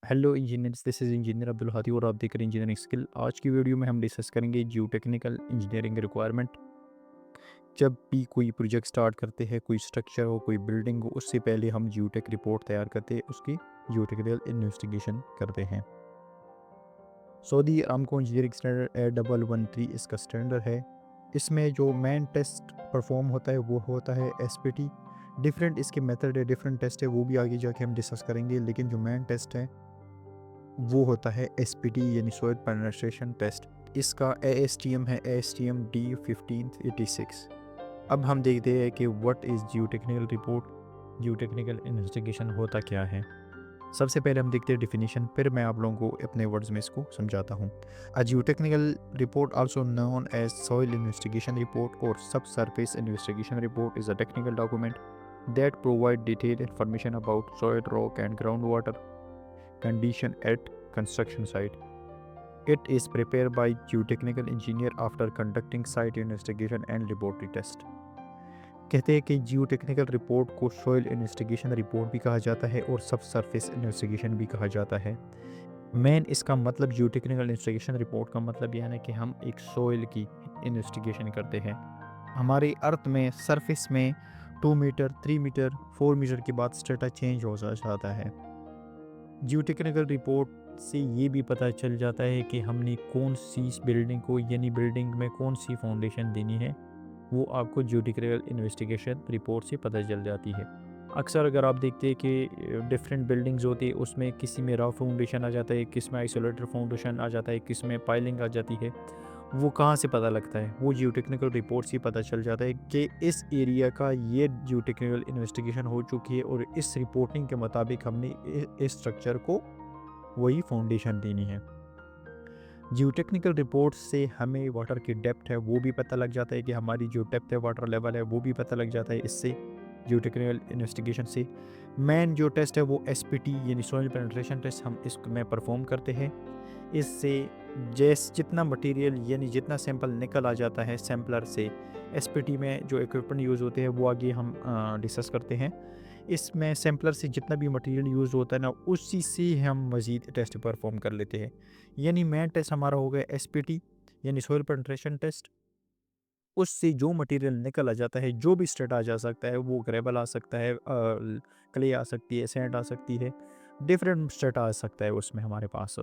Hello engineers, this is engineer Abdul Hadi और आप देख रहे हैं इंजीनियरिंग स्किल। आज की वीडियो में हम डिस्कस करेंगे जियो टेक्निकल इंजीनियरिंग रिक्वायरमेंट। जब भी कोई प्रोजेक्ट स्टार्ट करते हैं, कोई स्ट्रक्चर हो, कोई बिल्डिंग हो, उससे पहले हम जियो टेक रिपोर्ट तैयार करते हैं, उसकी जियो टेक्निकल इन्वेस्टिगेशन करते हैं। Saudi Aramco engineering standard A1113 इसका स्टैंडर्ड है। इसमें जो मेन टेस्ट परफॉर्म होता है वो होता है SPT। डिफरेंट इसके मेथड है, डिफरेंट टेस्ट है, वो भी आगे जाके हम डिस्कस करेंगे, लेकिन जो मेन टेस्ट है वो होता है SPT यानी सॉइल पेनिट्रेशन टेस्ट। इसका ASTM है, ASTM D1586। अब हम देखते हैं कि what is Jio technical report, Jio technical investigation होता क्या है। सबसे पहले हम देखते हैं डिफिनीशन, फिर मैं आप लोगों को अपने वर्ड्स में इसको समझाता हूँ। A geotechnical report also known as soil investigation report और subsurface investigation report is a technical document that provide detailed information about soil, rock and groundwater condition at construction site. It is prepared by geotechnical engineer after conducting site investigation and laboratory test. कहते हैं कि जियो technical report को soil investigation report भी कहा जाता है और subsurface investigation भी कहा जाता है। मेन इसका मतलब जियो टेक्निकल इन्वेस्टिगेशन रिपोर्ट का मतलब यह है कि हम एक सॉइल की इन्वेस्टिगेशन करते हैं। हमारे अर्थ में सरफेस में 2 मीटर, 3 मीटर, 4 मीटर के बाद स्टेटा चेंज हो जाता है। जियोटेक्निकल रिपोर्ट से ये भी पता चल जाता है कि हमने कौन सी इस बिल्डिंग को यानी बिल्डिंग में कौन सी फाउंडेशन देनी है, वो आपको जियोटेक्निकल इन्वेस्टिगेशन रिपोर्ट से पता चल जाती है। अक्सर अगर आप देखते हैं कि डिफरेंट बिल्डिंग्स होती है, उसमें किसी में रॉ फाउंडेशन आ जाता है, किस में आइसोलेटेड फाउंडेशन आ जाता है, किस में पाइलिंग आ जाती है। वो कहाँ से पता लगता है? वो जियोटेक्निकल रिपोर्ट से पता चल जाता है कि इस एरिया का ये जियोटेक्निकल इन्वेस्टिगेशन हो चुकी है और इस रिपोर्टिंग के मुताबिक हमने इस स्ट्रक्चर को वही फाउंडेशन देनी है। जियोटेक्निकल रिपोर्ट से हमें वाटर की डेप्थ है वो भी पता लग जाता है कि हमारी जो डेप्थ है, वाटर लेवल है, वो भी पता लग जाता है इससे, जियोटेक्निकल इन्वेस्टिगेशन से। मेन जो टेस्ट है वो SPT यानी सॉइल पेनिट्रेशन टेस्ट हम इसमें परफॉर्म करते हैं। इससे जितना मटेरियल यानी जितना सैंपल निकल आ जाता है सैम्पलर से, SPT में जो इक्विपमेंट यूज़ होते हैं वो आगे हम डिस्कस करते हैं। इसमें सैम्पलर से जितना भी मटेरियल यूज़ होता है ना, उसी से हम मज़ीद टेस्ट परफॉर्म कर लेते हैं। यानी मेन टेस्ट हमारा हो गया SPT यानी सॉइल पेनिट्रेशन टेस्ट। उससे जो मटेरियल निकल आ जाता है, जो भी स्टेट आ जा सकता है, वो ग्रेवल आ सकता है, क्ले आ सकती है, सैंड आ सकती है, डिफरेंट स्टेट आ सकता है उसमें हमारे पास।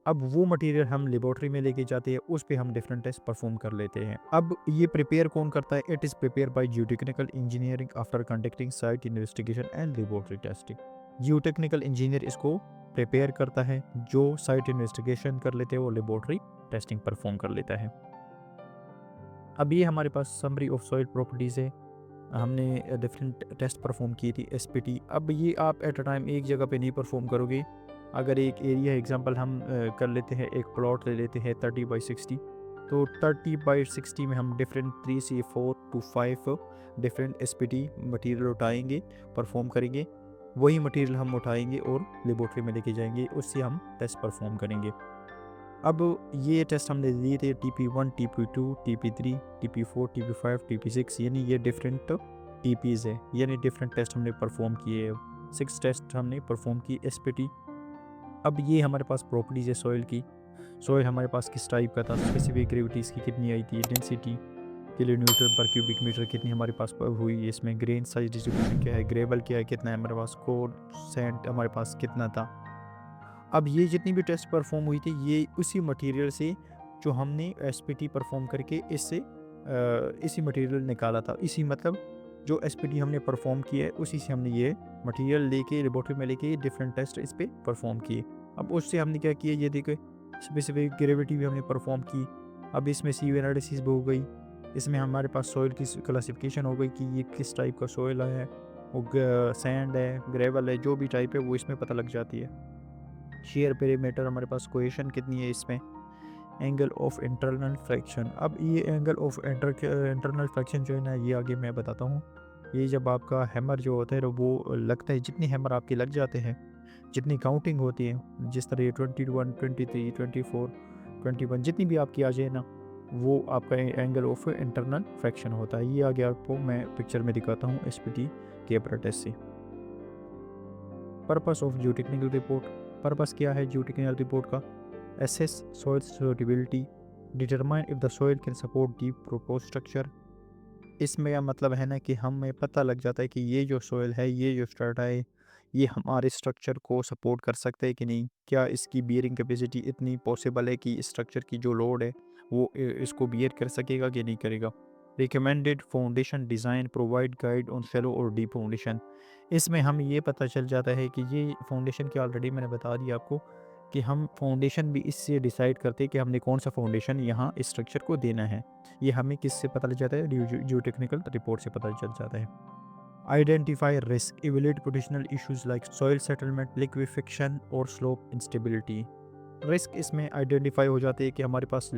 अब वो मटेरियल हम लेबोरेटरी में लेके जाते हैं, उस पे हम डिफरेंट टेस्ट परफॉर्म कर लेते हैं। अब ये प्रिपेयर कौन करता है? It is prepare by geotechnical engineering after conducting site investigation and laboratory testing. Geotechnical engineer इसको प्रिपेयर करता है, जो साइट इन्वेस्टिगेशन कर लेते हैं वो लेबोरेटरी टेस्टिंग परफॉर्म कर लेता है। अब ये हमारे पास समरी ऑफ सॉइल प्रॉपर्टीज़ है। हमने डिफरेंट टेस्ट परफॉर्म की थी SPT। अब ये आप एट अ टाइम एक जगह पे नहीं परफॉर्म करोगे। अगर एक एरिया एग्जांपल हम कर लेते हैं, एक प्लॉट ले लेते हैं 30/60, तो 30/60 में हम डिफरेंट 3 से 4 टू 5 डिफरेंट SPT मटेरियल उठाएंगे, परफॉर्म करेंगे। वही मटेरियल हम उठाएंगे और लेबोरेटरी में लेके जाएंगे, उससे हम टेस्ट परफॉर्म करेंगे। अब ये टेस्ट हमने दिए थे TP1, TP2, TP3, TP4, TP5, TP6 यानी ये डिफरेंट TPs है, यानी डिफरेंट टेस्ट हमने परफॉर्म किए। 6 टेस्ट हमने परफॉर्म किए SPT। अब ये हमारे पास प्रॉपर्टीज़ है सॉइल की। सॉइल हमारे पास किस टाइप का था, स्पेसिफिक ग्रेविटी इसकी कितनी आई थी, डेंसिटी किलोन्यूटन पर क्यूबिक मीटर कितनी हमारे पास हुई, इसमें ग्रेन साइज डिस्ट्रीब्यूशन क्या है, ग्रेवल क्या है, कितना है हमारे पास, कोड सैंड हमारे पास कितना था। अब ये जितनी भी टेस्ट परफॉर्म हुई थी, ये उसी मटेरियल से जो हमने SPT परफॉर्म करके इससे इसी मटेरियल निकाला था। इसी मतलब जो SPT हमने परफॉर्म किया है, उसी से हमने ये मटेरियल लेके लेबोरेटरी में लेके डिफरेंट टेस्ट इस पे परफॉर्म किए। अब उससे हमने क्या किया, ये देखिए स्पेसिफिक ग्रेविटी भी हमने परफॉर्म की। अब इसमें सी एनालिसिस भी हो गई। इसमें हमारे पास सॉइल की क्लासिफिकेशन हो गई कि ये किस टाइप का सॉइल है, वो सैंड है, ग्रेवल है, जो भी टाइप है वो इसमें पता लग जाती है। शेयर पेरीमीटर हमारे पास कोएशन कितनी है इसमें, एंगल ऑफ इंटरनल फ्रैक्शन। अब ये एंगल ऑफ इंटरनल फ्रैक्शन जो है ना, ये आगे मैं बताता हूँ। ये जब आपका हैमर जो होता है वो लगता है, जितनी हैमर आपके लग जाते हैं, जितनी काउंटिंग होती है, जिस तरह ये 21, 23, 24, 21 जितनी भी आपकी आ जाए ना, वो आपका एंगल ऑफ इंटरनल फ्रैक्शन होता है। ये आगे आपको मैं पिक्चर में दिखाता हूँ SPT के apparatus से। Purpose of geotechnical report. Purpose क्या है जियो टेक्निकल रिपोर्ट का? Assess soil suitability, determine if the soil can support deep propose structure. इसमें यह मतलब है ना कि हमें पता लग जाता है कि ये जो सॉइल है, ये जो स्ट्रटा है, ये हमारे स्ट्रक्चर को सपोर्ट कर सकते हैं कि नहीं। क्या इसकी बियरिंग कैपेसिटी इतनी पॉसिबल है कि इस स्ट्रक्चर की जो लोड है वो इसको बियर कर सकेगा कि नहीं करेगा। Recommended foundation design provide guide on shallow और डीप फाउंडेशन। इसमें हम ये पता चल जाता है कि ये फाउंडेशन की ऑलरेडी मैंने बता दिया आपको कि हम फाउंडेशन भी इससे डिसाइड करते हैं कि हमने कौन सा फाउंडेशन यहाँ इस स्ट्रक्चर को देना है। ये हमें किससे पता लग जाता है? जियो टेक्निकल रिपोर्ट से पता चल जाता है। Identify risk, evaluate potential issues like soil settlement, liquefaction और स्लोप इंस्टेबिलिटी। रिस्क इसमें आइडेंटिफाई हो जाते हैं कि हमारे पास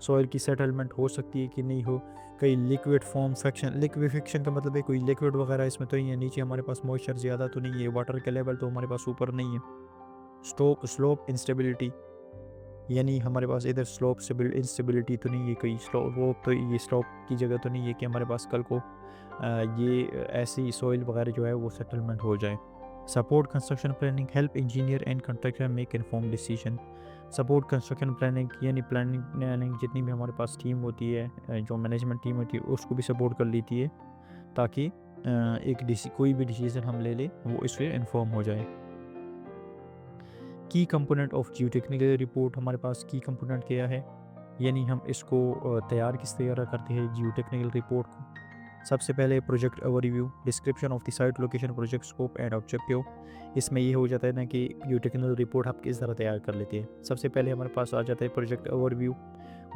सॉइल की सेटलमेंट हो सकती है कि नहीं हो। कई लिक्विड फॉर्म फ्रैक्शन, लिक्विफिकेशन का मतलब है कोई लिक्विड वगैरह इसमें तो नहीं है, नीचे हमारे पास मॉइस्चर ज़्यादा तो नहीं है, वाटर का लेवल तो हमारे पास ऊपर नहीं है। स्लोप इंस्टेबिलिटी, यानी हमारे पास इधर स्लोप इंस्टेबिलिटी तो नहीं है, कोई स्लोप तो ये स्लोप की जगह तो नहीं है कि हमारे पास कल को ये ऐसी सॉइल वगैरह जो है वो सेटलमेंट हो जाए। Support construction planning, help engineer and constructor make inform decision. Support construction planning यानी प्लानिंग जितनी भी हमारे पास टीम होती है, जो मैनेजमेंट टीम होती है उसको भी सपोर्ट कर लेती है, ताकि कोई भी डिसीजन हम ले लें वो इससे इन्फॉर्म हो जाए। की component of Jio technical report, हमारे पास की कंपोनेंट क्या है, यानी हम इसको तैयार किस तरह करते हैं जियो टेक्निकल रिपोर्ट को। सबसे पहले project overview, description of the site location project scope and objective. इसमें ये हो जाता है ना कि जियो टेक्निकल रिपोर्ट आप किस तरह तैयार कर लेते हैं। सबसे पहले हमारे पास आ जाता है प्रोजेक्ट ओवरव्यू,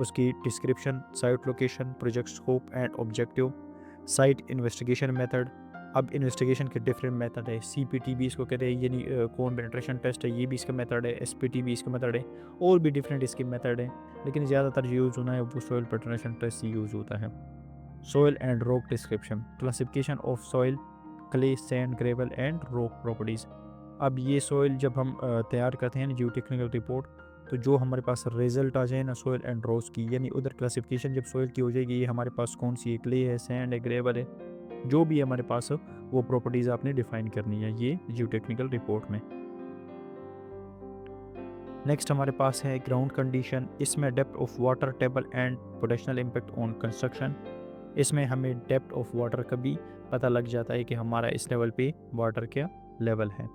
उसकी description, site location, project scope and objective, site investigation method. अब इन्वेस्टिगेशन के डिफरेंट मेथड है, CPT भी इसको कहते हैं, यानी कोन पेनिट्रेशन टेस्ट है, ये भी इसका मेथड है, SPT भी इसका मेथड है, और भी डिफरेंट इसके मेथड है, लेकिन ज़्यादातर जो यूज़ होना है वो सॉइल पेनिट्रेशन टेस्ट यूज़ होता है। Soil and rock description, classification of soil, clay, sand, gravel and rock properties. अब ये सॉइल जब हम तैयार करते हैं जियो टेक्निकल रिपोर्ट, तो जो हमारे पास रिजल्ट आ जाए ना सॉइल एंड रॉक्स की, यानी उधर क्लासिफिकेशन जब सॉइल की हो जाएगी, ये हमारे पास कौन सी है, क्ले है, सैंड है, ग्रेवल है, जो भी है हमारे पास वो प्रॉपर्टीज़ आपने डिफाइन करनी है ये जियो टेक्निकल रिपोर्ट में। नेक्स्ट हमारे पास है ग्राउंड कंडीशन, इसमें depth of water table and potential impact on construction. इसमें हमें डेप्थ ऑफ वाटर का भी पता लग जाता है कि हमारा इस लेवल पे वाटर क्या लेवल है।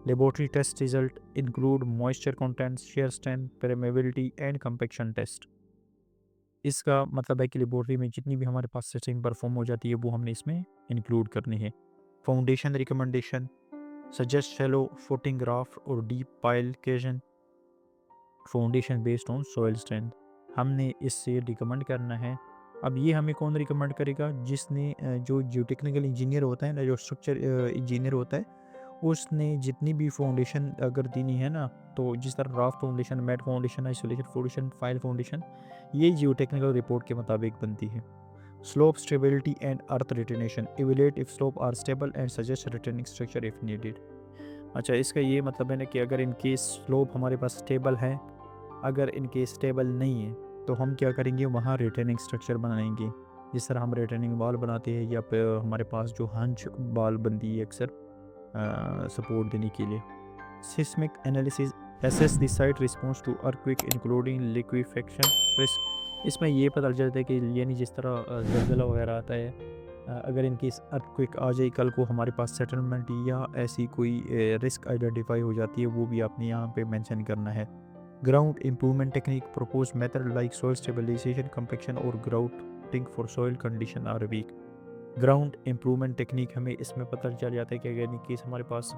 Laboratory test result include moisture content, shear strength, permeability and compaction test. इसका मतलब है कि लेबोरेटरी में जितनी भी हमारे पास टेस्टिंग परफॉर्म हो जाती है वो हमने इसमें इंक्लूड करनी है। Foundation recommendation, suggest shallow footing graph और deep pile caisson foundation based on soil strength, हमने इससे रिकमेंड करना है। अब ये हमें कौन रिकमेंड करेगा? जिसने जो जियोटेक्निकल इंजीनियर होता है ना, जो स्ट्रक्चर इंजीनियर होता है, उसने जितनी भी फाउंडेशन अगर देनी है ना, तो जिस तरह raft foundation, mat foundation, isolation foundation, pile foundation, ये जियोटेक्निकल रिपोर्ट के मुताबिक बनती है। Slope stability and earth retention, evaluate if slope are stable and suggest retaining structure if needed. अच्छा, इसका ये मतलब है ना कि अगर इन केस स्लोप हमारे पास स्टेबल है, अगर इन केस स्टेबल नहीं है, तो हम क्या करेंगे, वहाँ रिटेनिंग स्ट्रक्चर बनाएंगे। जिस तरह हम रिटेनिंग वॉल बनाते हैं, या फिर हमारे पास जो हंच वॉल बनती है अक्सर सपोर्ट देने के लिए। Seismic analysis, assess the site response to earthquake including liquefaction risk. इसमें ये पता चल जाता है कि यानी जिस तरह ज़लज़ला वगैरह आता है, अगर इनकी अर्थक्वेक आ जाए कल को, हमारे पास सेटलमेंट या ऐसी कोई रिस्क आइडेंटिफाई हो जाती है, वो भी आपने यहाँ पे मेंशन करना है। Ground improvement technique, propose method like soil stabilization, compaction और grouting for soil condition are weak. Ground improvement technique हमें इसमें पता चल जाता है कि अगर इन केस हमारे पास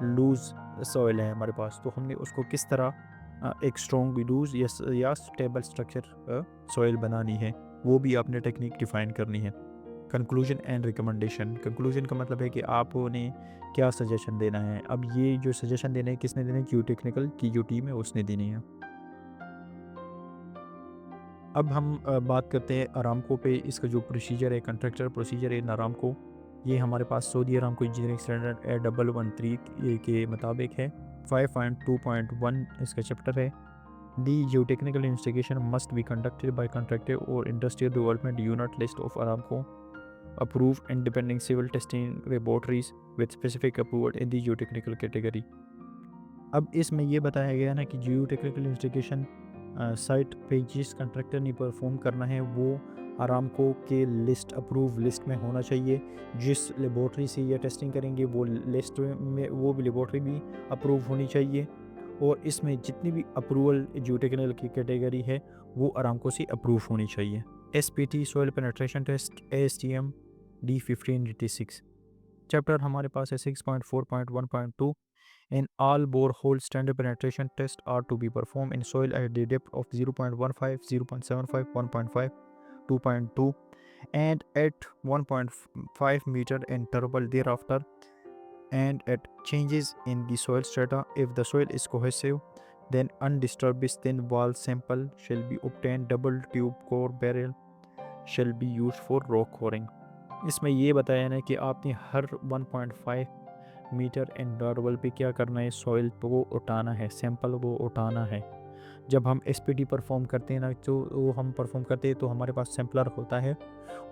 लूज़ सॉइल है हमारे पास, तो हमने उसको किस तरह एक स्ट्रॉन्ग लूज़ या स्टेबल स्ट्रक्चर सॉइल बनानी है, वो भी आपने टेक्निक डिफ़ाइन करनी है। कंक्लूजन एंड रिकमेंडेशन, कंक्लूजन का मतलब है कि आपने क्या सजेशन देना है। अब ये जो सजेशन देने हैं किसने देने हैं? जियो टेक्निकल की जो टीम है उसने देनी है। अब हम बात करते हैं अरामको पे, इसका जो प्रोसीजर है, कंट्रैक्टर प्रोसीजर है इन अरामको, ये हमारे पास सऊदी अरामको इंजीनियरिंग स्टैंडर्ड 1113 के मुताबिक है। 5.2.1 इसका चैप्टर है। The geotechnical investigation must be conducted by contractor और industrial development unit list of Aramco approved independent civil testing laboratories with specific approval in the geotechnical category. अब इसमें ये बताया गया ना कि जियो टेक्निकल इंस्टीट्यूशन साइट पे जिस कंट्रैक्टर ने परफॉर्म करना है वो आरामको के लिस्ट अप्रूव लिस्ट में होना चाहिए। जिस लेबॉर्ट्री से ये टेस्टिंग करेंगे वो लिस्ट में वो भी लेबॉर्ट्री भी अप्रूव होनी चाहिए। और इसमें जितनी भी अप्रूवल जियो टेक्निकल की कैटेगरी है वो आरामको से अप्रूव होनी चाहिए। SPT soil penetration test ASTM D1586 chapter हमारे पास है 6.4.1.2 and all borehole standard penetration tests are to be performed in soil at the depth of 0.15, 0.75, 1.5, 2.2 and at 1.5 meter interval thereafter, and at changes in the soil strata. If the soil is cohesive, then undisturbed thin wall sample shall be obtained. Double tube core barrel shall be used for rock coring. इसमें ये बताया ना कि आपने हर 1.5 metre interval पे क्या करना है, सॉइल को उठाना है, सैंपल को उठाना है। जब हम SPT परफॉर्म करते हैं ना तो वो हम परफॉर्म करते हैं तो हमारे पास सैम्पलर होता है,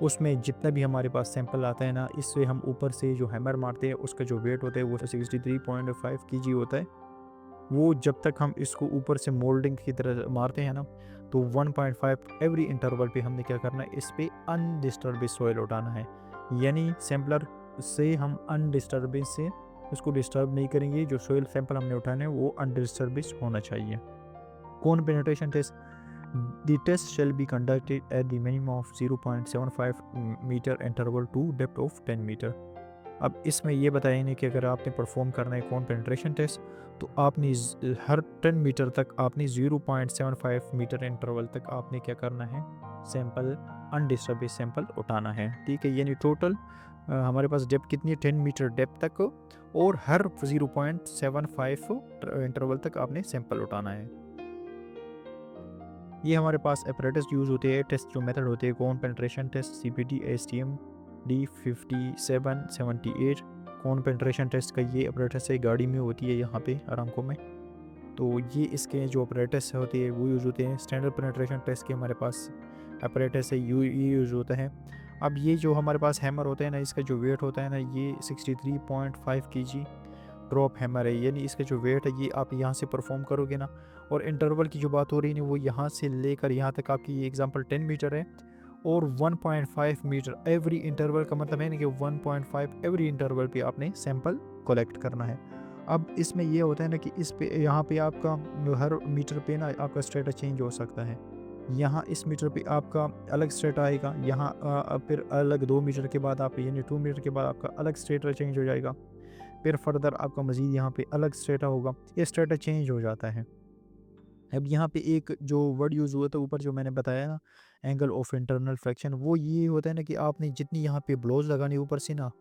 उसमें जितना भी हमारे पास सैंपल आता है ना इससे हम ऊपर से जो हैमर मारते हैं उसका जो वेट होता है वो 63.5 kg होता है। वो जब तक हम इसको ऊपर से मोल्डिंग की तरह मारते हैं ना तो 1.5 एवरी इंटरवल पे हमने क्या करना है, इस पे अनडिस्टर्ब सॉइल उठाना है। यानी सैम्पलर से हम अनडिस्टर्ब से उसको डिस्टर्ब नहीं करेंगे, जो सॉइल सैंपल हमने उठाना है वो अनडिस्टर्ब होना चाहिए। Cone penetration test the test shall be conducted at the minimum of 0.75 metre interval to depth of 10 metre. अब इसमें ये बताया नहीं कि अगर आपने परफॉर्म करना है कोन पेनिट्रेशन टेस्ट तो आपने हर 10 मीटर तक आपने 0.75 मीटर इंटरवल तक आपने क्या करना है, सैंपल अनडिस्टर्ब सैंपल उठाना है। ठीक है, यानी टोटल हमारे पास डेप्थ कितनी है, 10 मीटर डेप्थ तक, और हर 0.75 इंटरवल तक आपने सैंपल उठाना है। ये हमारे पास अपरेटस यूज़ होते हैं, टेस्ट जो मेथड होते हैं cone penetration test CPT ASTM D5778। Cone penetration test का ये अपरेटस है, गाड़ी में होती है यहाँ पे आरामको में। तो ये इसके जो अपरेटस होते हैं वो यूज़ होते हैं। स्टैंडर्ड पेनिट्रेशन टेस्ट के हमारे पास अपरेटस है ये यूज़ होता है। अब ये जो हमारे पास हैमर होता है ना इसका जो वेट होता है ना ये 63.5 kg ड्रॉप हैमर है, यानी इसका जो वेट है ये आप यहाँ से परफॉर्म करोगे ना। और इंटरवल की जो बात हो रही है वो यहाँ से लेकर यहाँ तक आपकी ये एग्जांपल 10 मीटर है और 1.5 मीटर एवरी इंटरवल का मतलब है ना कि 1.5 एवरी इंटरवल पे आपने सैंपल कलेक्ट करना है। अब इसमें ये होता है ना कि इस पे यहाँ पे आपका हर मीटर पे ना आपका स्टेटस चेंज हो सकता है। यहाँ इस मीटर पे आपका अलग स्टेट आएगा, यहाँ फिर अलग 2 मीटर के बाद आप यानी 2 मीटर के बाद आपका अलग स्टेटस चेंज हो जाएगा, फिर फर्दर आपका मज़ीद यहाँ पे अलग स्टेटा होगा, ये स्टेटा चेंज हो जाता है। अब यहाँ पे एक जो वर्ड यूज़ हुआ था ऊपर जो मैंने बताया ना एंगल ऑफ इंटरनल फ्रैक्शन, वो ये होता है ना कि आपने जितनी यहाँ पे ब्लोज लगानी ऊपर से ना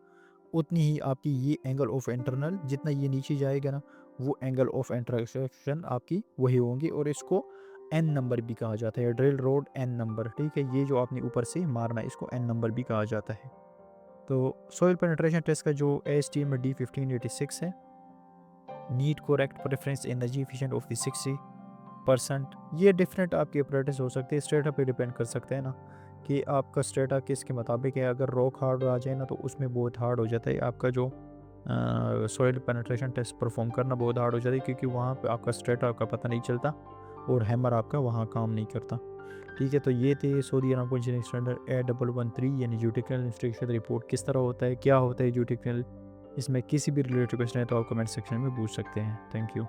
उतनी ही आपकी ये एंगल ऑफ इंटरनल जितना ये नीचे जाएगा ना वो एंगल ऑफ इंटरसेक्शन आपकी वही होंगी, और इसको N नंबर भी कहा जाता है, ड्रिल रोड N नंबर। ठीक है, ये जो आपने ऊपर से मारना इसको N नंबर भी कहा जाता है। तो सॉइल पेनिट्रेशन टेस्ट का जो ASTM में D1586 है, need correct preference energy efficient of the 60%। ये डिफरेंट आपके अपरेटस हो सकते हैं, स्टेटा पे डिपेंड कर सकते हैं ना कि आपका स्टेटा किसके मुताबिक है। अगर रॉक हार्ड आ जाए ना तो उसमें बहुत हार्ड हो जाता है आपका जो सॉइल पेनिट्रेशन टेस्ट परफॉर्म करना बहुत हार्ड हो जाता है, क्योंकि वहाँ पे आपका स्टेटा का पता नहीं चलता और हैमर आपका वहाँ काम नहीं करता। ठीक है, तो ये थे Saudi Aramco engineering standard A113 यानी ज्योटेक्निकल इंस्पेक्शन रिपोर्ट किस तरह होता है, क्या होता है ज्योटेक्निकल। इसमें किसी भी रिलेटेड क्वेश्चन है तो आप कमेंट सेक्शन में पूछ सकते हैं। Thank you.